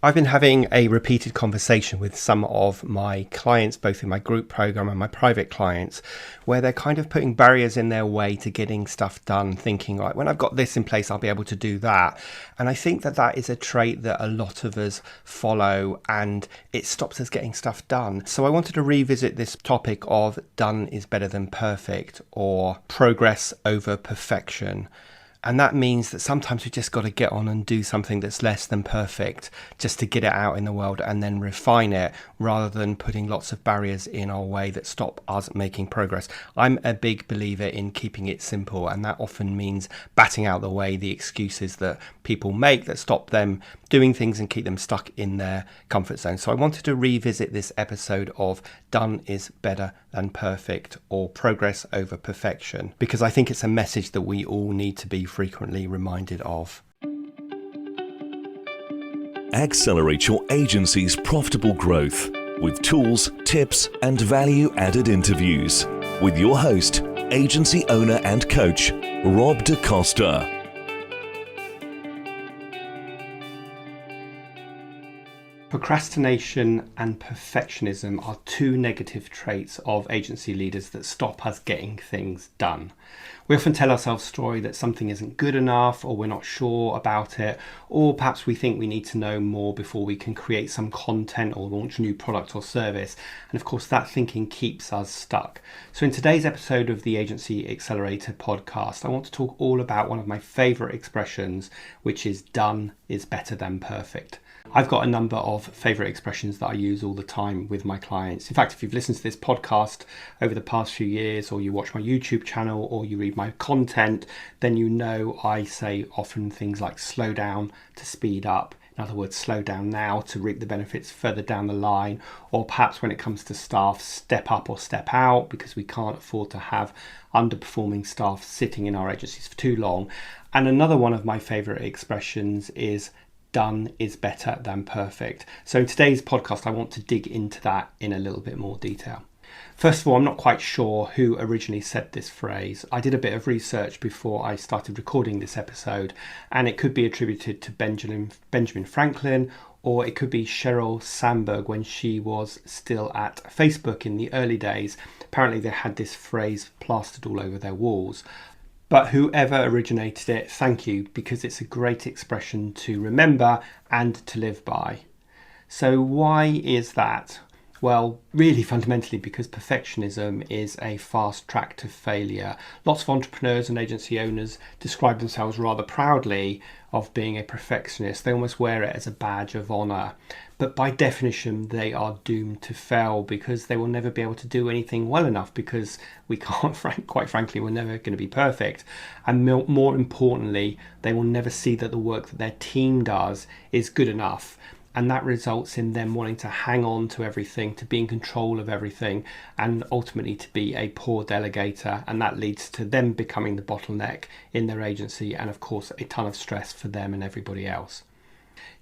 I've been having a repeated conversation with some of my clients, both in my group program and my private clients, where they're kind of putting barriers in their way to getting stuff done, thinking, right, when I've got this in place, I'll be able to do that. And I think that that is a trait that a lot of us follow, and it stops us getting stuff done. So I wanted to revisit this topic of done is better than perfect, or progress over perfection. And that means that sometimes we just got to get on and do something that's less than perfect just to get it out in the world and then refine it, rather than putting lots of barriers in our way that stop us making progress. I'm a big believer in keeping it simple, and that often means batting out the way the excuses that people make that stop them doing things and keep them stuck in their comfort zone. So I wanted to revisit this episode of done is better than perfect, or progress over perfection, because I think it's a message that we all need to be frequently reminded of. Accelerate your agency's profitable growth with tools, tips, and value-added interviews with your host, agency owner and coach, Rob DaCosta. Procrastination and perfectionism are two negative traits of agency leaders that stop us getting things done. We often tell ourselves a story that something isn't good enough, or we're not sure about it, or perhaps we think we need to know more before we can create some content or launch a new product or service. And of course, that thinking keeps us stuck. So in today's episode of the Agency Accelerator podcast, I want to talk all about one of my favorite expressions, which is done is better than perfect. I've got a number of favourite expressions that I use all the time with my clients. In fact, if you've listened to this podcast over the past few years, or you watch my YouTube channel, or you read my content, then you know I say often things like slow down to speed up. In other words, slow down now to reap the benefits further down the line. Or perhaps when it comes to staff, step up or step out, because we can't afford to have underperforming staff sitting in our agencies for too long. And another one of my favourite expressions is done is better than perfect. So in today's podcast, I want to dig into that in a little bit more detail. First of all, I'm not quite sure who originally said this phrase. I did a bit of research before I started recording this episode, and it could be attributed to Benjamin Franklin, or it could be Sheryl Sandberg when she was still at Facebook in the early days. Apparently they had this phrase plastered all over their walls. But whoever originated it, thank you, because it's a great expression to remember and to live by. So why is that? Well, really fundamentally because perfectionism is a fast track to failure. Lots of entrepreneurs and agency owners describe themselves rather proudly of being a perfectionist. They almost wear it as a badge of honour. But by definition, they are doomed to fail, because they will never be able to do anything well enough, because we can't, quite frankly, we're never going to be perfect. And more importantly, they will never see that the work that their team does is good enough. And that results in them wanting to hang on to everything, to be in control of everything, and ultimately to be a poor delegator. And that leads to them becoming the bottleneck in their agency, and of course a ton of stress for them and everybody else.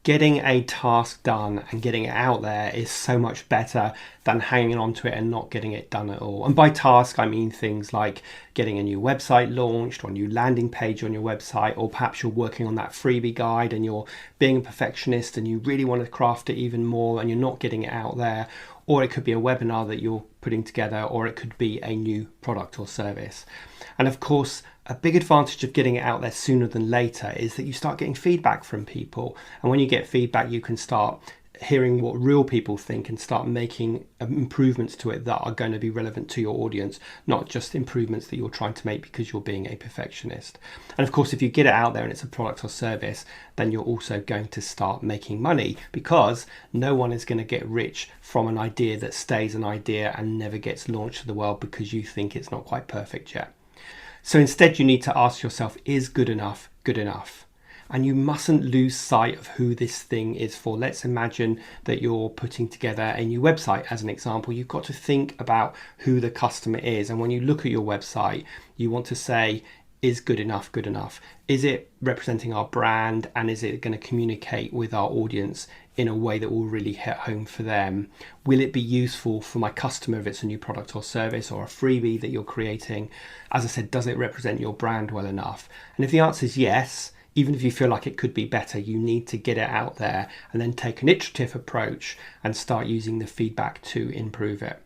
Getting a task done and getting it out there is so much better than hanging on to it and not getting it done at all. And by task, I mean things like getting a new website launched, or a new landing page on your website, or perhaps you're working on that freebie guide and you're being a perfectionist and you really want to craft it even more and you're not getting it out there. Or it could be a webinar that you're putting together, or it could be a new product or service. And of course, a big advantage of getting it out there sooner than later is that you start getting feedback from people. And when you get feedback, you can start hearing what real people think and start making improvements to it that are going to be relevant to your audience, not just improvements that you're trying to make because you're being a perfectionist. And of course, if you get it out there and it's a product or service, then you're also going to start making money, because no one is going to get rich from an idea that stays an idea and never gets launched to the world because you think it's not quite perfect yet. So instead, you need to ask yourself, is good enough good enough? And you mustn't lose sight of who this thing is for. Let's imagine that you're putting together a new website as an example. You've got to think about who the customer is. And when you look at your website, you want to say, is good enough good enough? Is it representing our brand, and is it going to communicate with our audience in a way that will really hit home for them? Will it be useful for my customer if it's a new product or service or a freebie that you're creating? As I said, does it represent your brand well enough? And if the answer is yes, even if you feel like it could be better, you need to get it out there and then take an iterative approach and start using the feedback to improve it.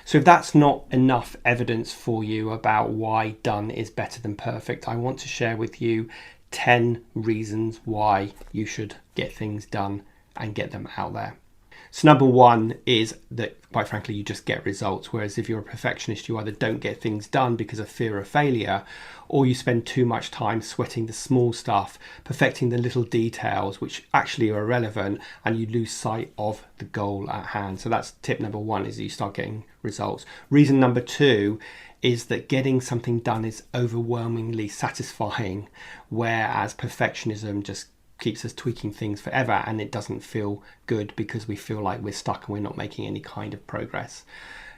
So if that's not enough evidence for you about why done is better than perfect, I want to share with you 10 reasons why you should get things done and get them out there. So number one is that, quite frankly, you just get results. Whereas if you're a perfectionist, you either don't get things done because of fear of failure, or you spend too much time sweating the small stuff, perfecting the little details, which actually are irrelevant, and you lose sight of the goal at hand. So that's tip number one, is that you start getting results. Reason number two is that getting something done is overwhelmingly satisfying, whereas perfectionism just keeps us tweaking things forever, and it doesn't feel good because we feel like we're stuck and we're not making any kind of progress.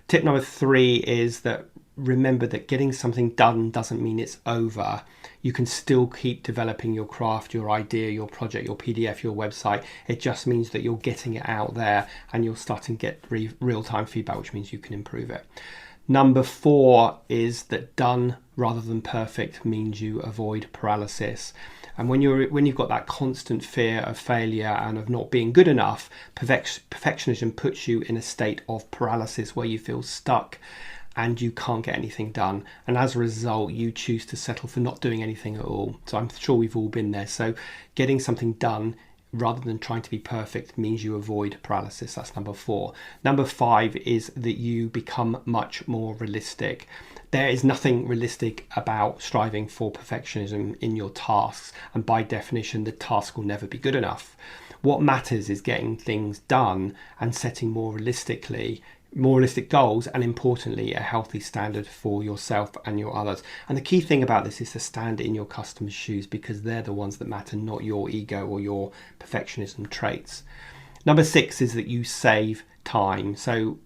Tip number three is that remember that getting something done doesn't mean it's over. You can still keep developing your craft, your idea, your project, your PDF, your website. It just means that you're getting it out there and you're starting to get real-time feedback, which means you can improve it. Number four is that done rather than perfect means you avoid paralysis. And when you've got that constant fear of failure and of not being good enough, perfectionism puts you in a state of paralysis where you feel stuck and you can't get anything done. And as a result, you choose to settle for not doing anything at all. So I'm sure we've all been there. So getting something done rather than trying to be perfect means you avoid paralysis. That's number four. Number five is that you become much more realistic. There is nothing realistic about striving for perfectionism in your tasks, and by definition, the task will never be good enough. What matters is getting things done and setting more realistic goals, and importantly, a healthy standard for yourself and your others. And the key thing about this is to stand in your customers' shoes, because they're the ones that matter, not your ego or your perfectionism traits. Number six is that you save time. So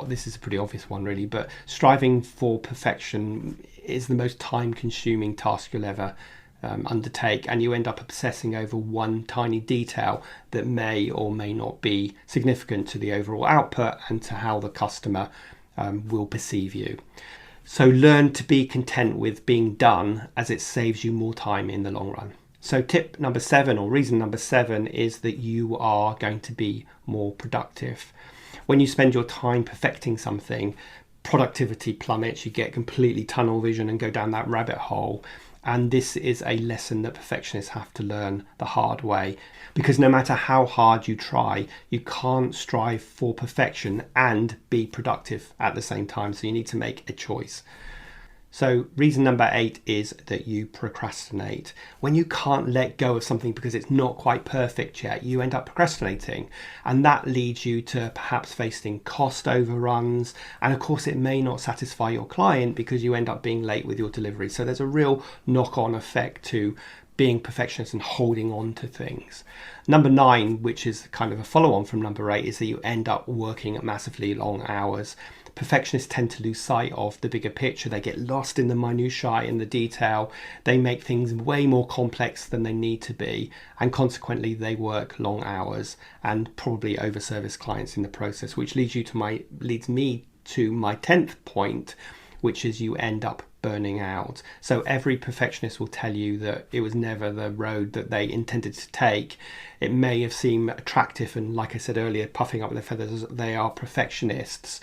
this is a pretty obvious one really, but striving for perfection is the most time-consuming task you'll ever undertake, and you end up obsessing over one tiny detail that may or may not be significant to the overall output and to how the customer will perceive you. So learn to be content with being done, as it saves you more time in the long run. So tip number seven, or reason number seven, is that you are going to be more productive. When you spend your time perfecting something, productivity plummets, you get completely tunnel vision and go down that rabbit hole. And this is a lesson that perfectionists have to learn the hard way, because no matter how hard you try, you can't strive for perfection and be productive at the same time. So you need to make a choice. So reason number 8 is that you procrastinate. When you can't let go of something because it's not quite perfect yet, you end up procrastinating, and that leads you to perhaps facing cost overruns, and of course it may not satisfy your client because you end up being late with your delivery. So there's a real knock-on effect to being perfectionist and holding on to things. Number 9, which is kind of a follow-on from number 8, is that you end up working at massively long hours. Perfectionists tend to lose sight of the bigger picture. They get lost in the minutiae, in the detail. They make things way more complex than they need to be, and consequently they work long hours and probably overservice clients in the process, which leads me to my 10th point, which is you end up burning out. So every perfectionist will tell you that it was never the road that they intended to take. It may have seemed attractive, and like I said earlier, puffing up their feathers, they are perfectionists.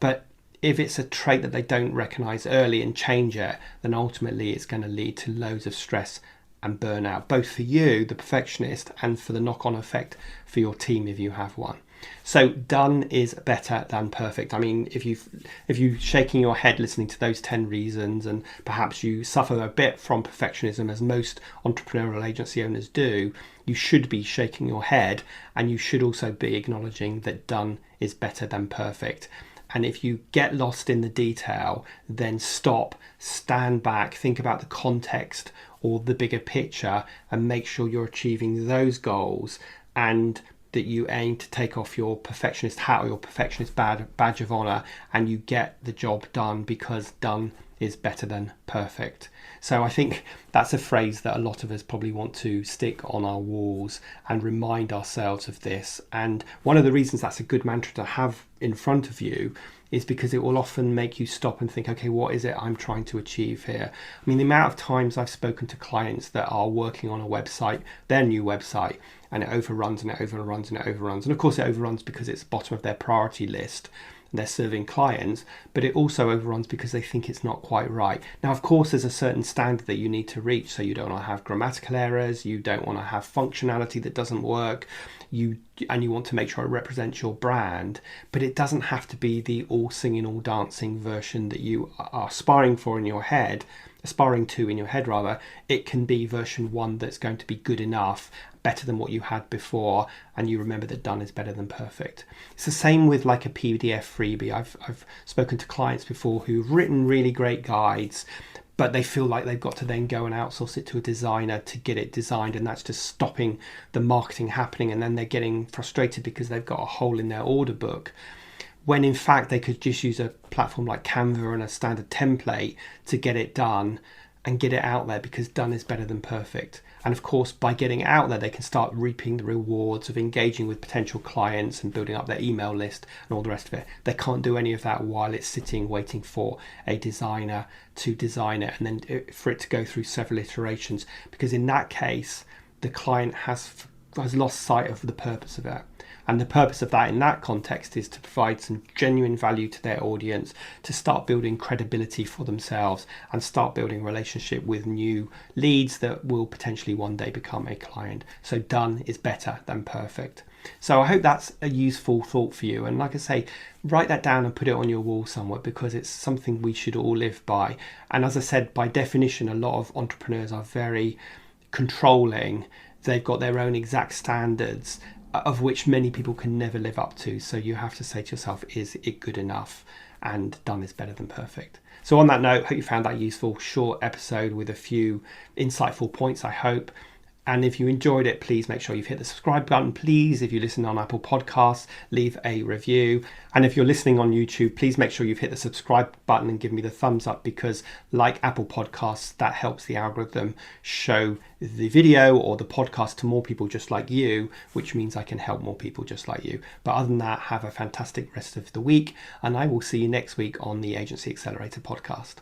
But if it's a trait that they don't recognize early and change it, then ultimately it's going to lead to loads of stress and burnout, both for you, the perfectionist, and for the knock-on effect for your team if you have one. So done is better than perfect. I mean, if you're shaking your head listening to those 10 reasons, and perhaps you suffer a bit from perfectionism, as most entrepreneurial agency owners do, you should be shaking your head, and you should also be acknowledging that done is better than perfect. And if you get lost in the detail, then stop, stand back, think about the context or the bigger picture, and make sure you're achieving those goals, and that you aim to take off your perfectionist hat or your perfectionist badge of honor, and you get the job done, because done is better than perfect. So I think that's a phrase that a lot of us probably want to stick on our walls and remind ourselves of this. And one of the reasons that's a good mantra to have in front of you is because it will often make you stop and think, okay, what is it I'm trying to achieve here? I mean, the amount of times I've spoken to clients that are working on a website, their new website, and it overruns and it overruns and it overruns. And of course it overruns because it's bottom of their priority list. They're serving clients, but it also overruns because they think it's not quite right. Now, of course, there's a certain standard that you need to reach. So you don't want to have grammatical errors, you don't want to have functionality that doesn't work, you want to make sure it represents your brand, but it doesn't have to be the all singing, all dancing version that you are aspiring to in your head. It can be version 1 that's going to be good enough, better than what you had before, and you remember that done is better than perfect. It's the same with like a PDF freebie. I've spoken to clients before who've written really great guides, but they feel like they've got to then go and outsource it to a designer to get it designed, and that's just stopping the marketing happening, and then they're getting frustrated because they've got a hole in their order book, when in fact they could just use a platform like Canva and a standard template to get it done and get it out there, because done is better than perfect. And of course, by getting it out there, they can start reaping the rewards of engaging with potential clients and building up their email list and all the rest of it. They can't do any of that while it's sitting waiting for a designer to design it and then for it to go through several iterations, because in that case, the client has lost sight of the purpose of it. And the purpose of that in that context is to provide some genuine value to their audience, to start building credibility for themselves and start building a relationship with new leads that will potentially one day become a client. So done is better than perfect. So I hope that's a useful thought for you. And like I say, write that down and put it on your wall somewhere, because it's something we should all live by. And as I said, by definition, a lot of entrepreneurs are very controlling. They've got their own exact standards, of which many people can never live up to. So you have to say to yourself, is it good enough? And done is better than perfect. So on that note, hope you found that useful short episode with a few insightful points, I hope. And if you enjoyed it, please make sure you've hit the subscribe button. Please, if you listen on Apple Podcasts, leave a review. And if you're listening on YouTube, please make sure you've hit the subscribe button and give me the thumbs up, because like Apple Podcasts, that helps the algorithm show the video or the podcast to more people just like you, which means I can help more people just like you. But other than that, have a fantastic rest of the week, and I will see you next week on the Agency Accelerator podcast.